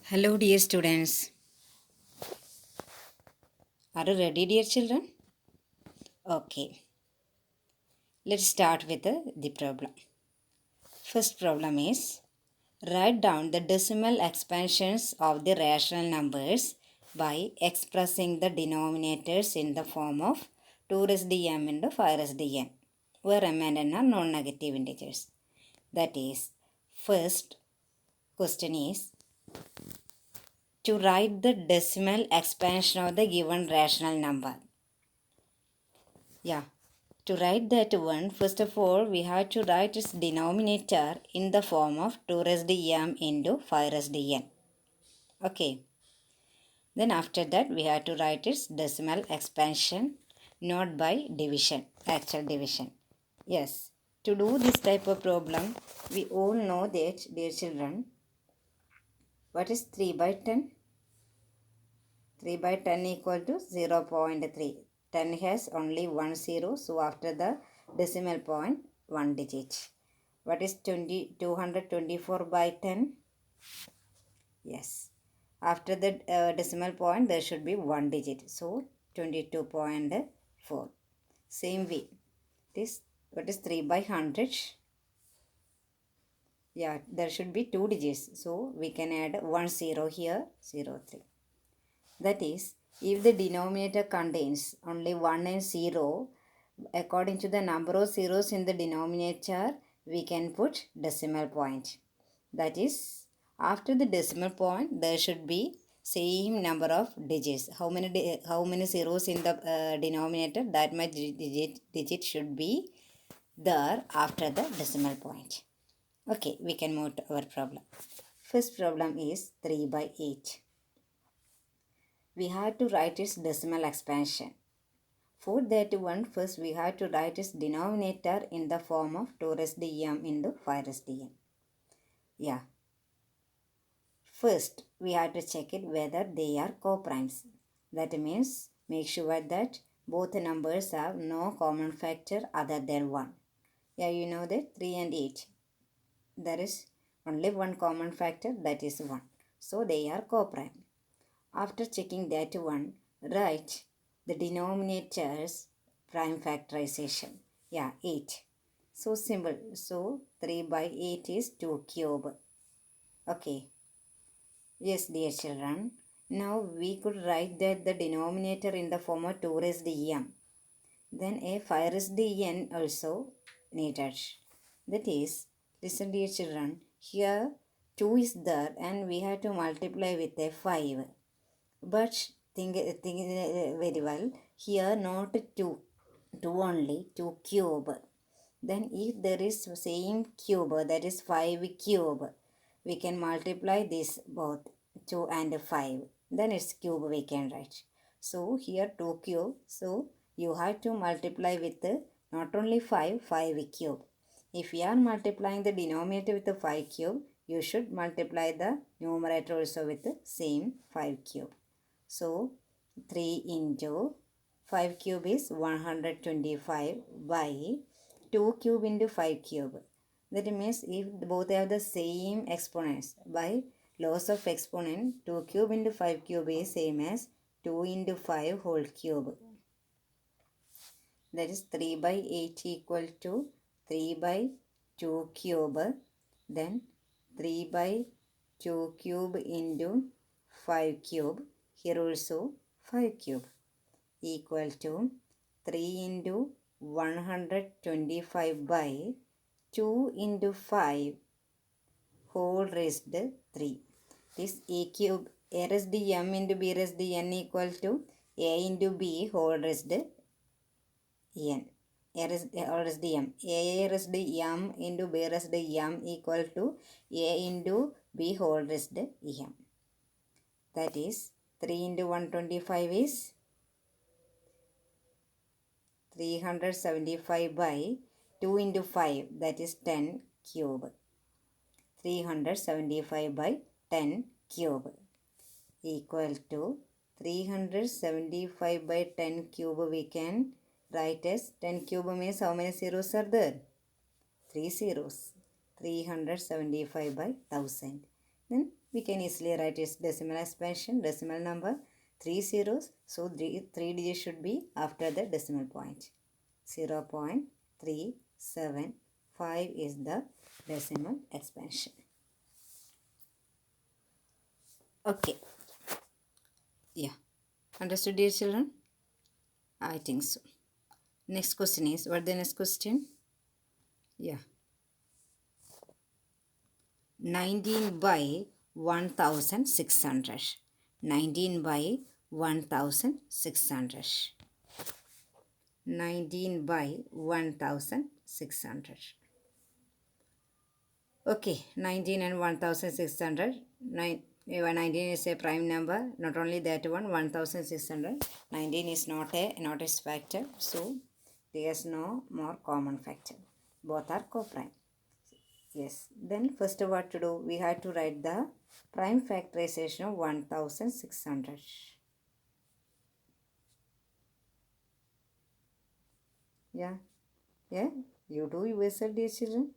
Hello, dear students. Are you ready, dear children? Okay, let's start with the problem. First problem is write down the decimal expansions of the rational numbers by expressing the denominators in the form of 2 raised to m into 5 raised to n, where m and n are non-negative integers. That is, first question is to write the decimal expansion of the given rational number. Yeah, to write that one, first of all, we have to write its denominator in the form of 2 raised to m into 5 raised to n. Okay. Then after that, we have to write its decimal expansion, not by division, actual division. Yes. To do this type of problem, we all know that, dear children, what is 3 by 10? 3 by 10 equal to 0.3. 10 has only one zero, so after the decimal point, one digit. What is 224 by 10? Yes. After the decimal point, there should be one digit. So, 22.4. Same way. This, what is 3 by 100? Yeah, there should be two digits. So, we can add one zero here, 03. That is, if the denominator contains only 1 and 0, according to the number of zeros in the denominator, we can put decimal point. That is, after the decimal point, there should be same number of digits. How many zeros in the denominator? That much digit should be there after the decimal point. Okay, we can move to our problem. First problem is 3 by 8. We have to write its decimal expansion. For that one, first we have to write its denominator in the form of 2 raised to m into 5 raised to n. Yeah. First, we have to check it whether they are co-primes. That means make sure that both numbers have no common factor other than 1. Yeah, you know that 3 and 8. There is only one common factor, that is 1. So they are co-prime. After checking that one, write the denominator's prime factorization. Yeah, 8. So simple. So 3 by 8 is 2 cube. Okay. Yes, dear children. Now we could write that the denominator in the form of 2 raised to m. Then a 5 raised to n also needed. That is, listen dear children, here 2 is there and we have to multiply with a 5. But think very well, here not 2 only, 2 cube. Then if there is same cube, that is 5 cube, we can multiply this both 2 and 5. Then it's cube we can write. So here 2 cube. So you have to multiply with not only 5 cube. If you are multiplying the denominator with the 5 cube, you should multiply the numerator also with the same 5 cube. So 3 into 5 cube is 125 by 2 cube into 5 cube. That means if both have the same exponents, by loss of exponent, 2 cube into 5 cube is same as 2 into 5 whole cube. That is 3 by 8 equal to 3 by 2 cube. Then 3 by 2 cube into 5 cube. Here also 5 cube equal to 3 into 125 by 2 into 5 whole raised 3. This a cube, a raised to m into b raised to n equal to a into b whole raised n. A raised to m. A raised to m into b raised to m equal to a into b whole raised m. That is 3 into 125 is 375 by 2 into 5, that is 10 cube. 375 by 10 cube equal to 375 by 10 cube we can write as 10 cube means how many zeros are there? 3 zeros. 375 by 1000. Then we can easily write its decimal expansion, decimal number, 3 zeros. So, three digits should be after the decimal point. 0.375 is the decimal expansion. Okay. Yeah. Understood, dear children? I think so. Next question is, what the next question? Yeah. 19 by 1600. 19 by 1600. 19 by 1600. Okay, 19 and 1600. 19 is a prime number. Not only that one, 1600. 19 is not a factor. So, there is no more common factor. Both are co-prime. Yes. Then first what to do? We have to write the prime factorization of 1600. Yeah. Yeah. You do yourself, dear children.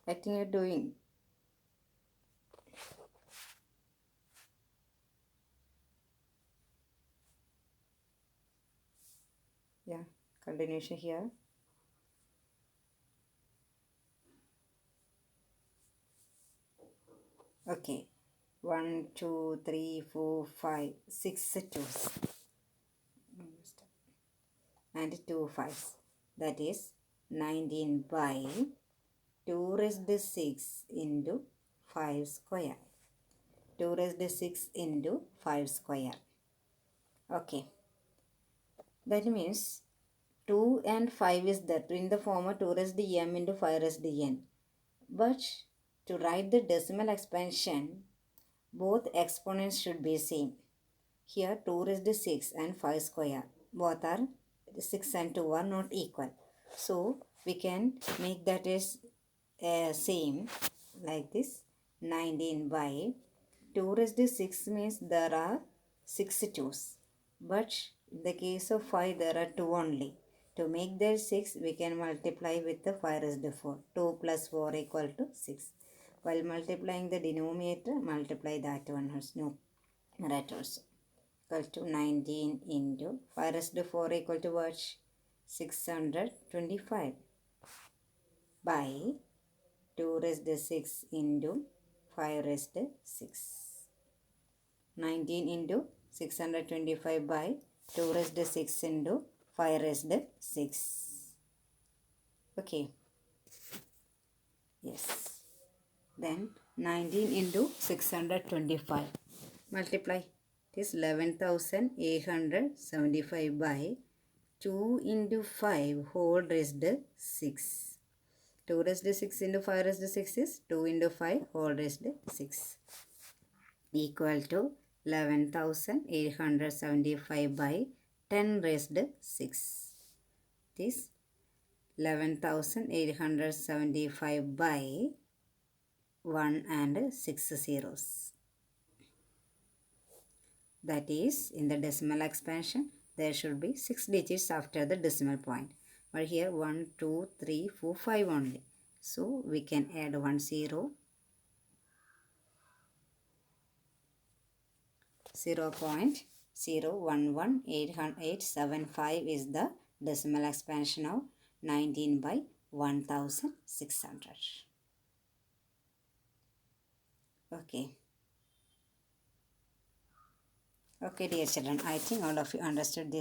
I think you're doing. Yeah. Continuation here. Okay. 1, 2, 3, 4, 5, 6 twos. And 2 fives. That is 19 by 2 raised to 6 into 5 square. 2 raised to 6 into 5 square. Okay. That means 2 and 5 is that in the form of 2 raised to m into 5 raised to n. But to write the decimal expansion, both exponents should be same. Here 2 raised to 6 and 5 square. Both are 6 and 2 are not equal. So we can make that as same like this. 19 by 2 raised to 6 means there are 6 twos. But in the case of 5 there are 2 only. To make that 6 we can multiply with the 5 raised to 4. 2 plus 4 equal to 6. While multiplying the denominator, multiply that one also. Numerator also. Equal to 19 into 5 raised to 4 equal to what? 625 by 2 raised to 6 into 5 raised to 6. 19 into 625 by 2 raised to 6 into 5 raised to 6. Okay. Yes. Then 19 into 625. Multiply. It is 11,875 by 2 into 5 whole raised to 6. 2 raised to 6 into 5 raised to 6 is 2 into 5 whole raised to 6. Equal to 11,875 by 10 raised to 6. This 11,875 by 1 and 6 zeros. That is, in the decimal expansion, there should be 6 digits after the decimal point. But here 1, 2, 3, 4, 5 only. So we can add 1 0. 0.011875 is the decimal expansion of 19 by 1600. Okay. Okay, dear children, I think all of you understood this.